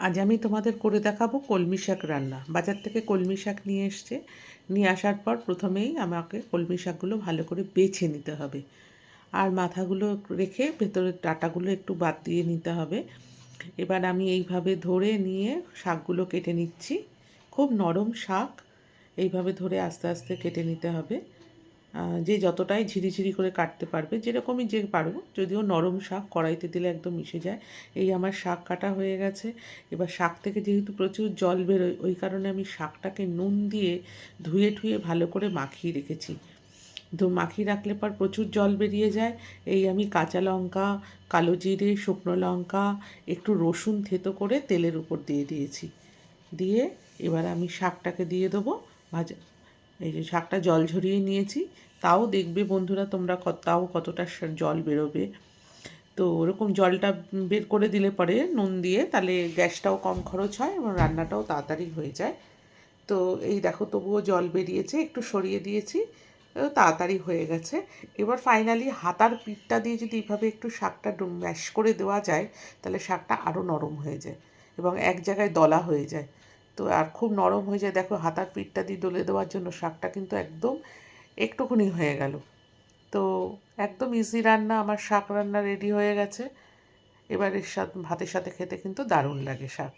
আজ আমি তোমাদের করে দেখাবো কলমি শাক রান্না। বাজার থেকে কলমি শাক নিয়ে আসার পর প্রথমেই আমাকে কলমি শাকগুলো ভালো করে বেছে নিতে হবে, আর মাথাগুলো রেখে ভেতরের ডাঁটাগুলো একটু বাদ দিয়ে নিতে হবে। এবার আমি এইভাবে ধরে নিয়ে শাকগুলো কেটে নিচ্ছি। খুব নরম শাক, এইভাবে ধরে আস্তে আস্তে কেটে নিতে হবে। যে যতটাই ঝিরিঝিরি করে কাটতে পারবে, যেরকমই যে পারো, যদিও নরম শাক কড়াইতে দিলে একদম মিশে যায়। এই আমার শাক কাটা হয়ে গেছে। এবার শাক থেকে যেহেতু প্রচুর জল বেরোয়, ওই কারণে আমি শাকটাকে নুন দিয়ে ধুয়ে ঠুয়ে ভালো করে মাখিয়ে রেখেছি। মাখিয়ে রাখলে পর প্রচুর জল বেরিয়ে যায়। এই আমি কাঁচা লঙ্কা, কালো জিরে, শুকনো লঙ্কা, একটু রসুন থেতো করে তেলের উপর দিয়ে দিয়েছি। দিয়ে এবার আমি শাকটাকে দিয়ে দেবো ভাজা। এই যে শাকটা জল ঝরিয়ে নিয়েছি, তাও দেখবে বন্ধুরা তোমরা তাও কতটা জল বেরোবে। তো ওরকম জলটা বের করে দিলে পরে নুন দিয়ে, তাহলে গ্যাসটাও কম খরচ হয় এবং রান্নাটাও তাড়াতাড়ি হয়ে যায়। তো এই দেখো তবুও জল বেরিয়েছে, একটু সরিয়ে দিয়েছি, তাড়াতাড়ি হয়ে গেছে। এবার ফাইনালি হাতার পিঠটা দিয়ে যদি এইভাবে একটু শাকটা ম্যাশ করে দেওয়া যায়, তাহলে শাকটা আরও নরম হয়ে যায় এবং এক জায়গায় দলা হয়ে যায়। তো আর খুব নরম হয়ে যায়। দেখো হাতার পিঠটা দিয়ে ডলে দেওয়ার জন্য শাকটা কিন্তু একদম একটুখানি হয়ে গেল। তো একদম ইজি রান্না, আমার শাক রান্না রেডি হয়ে গেছে। এবার এর সাথে ভাতের সাথে খেতে কিন্তু দারুণ লাগে শাক।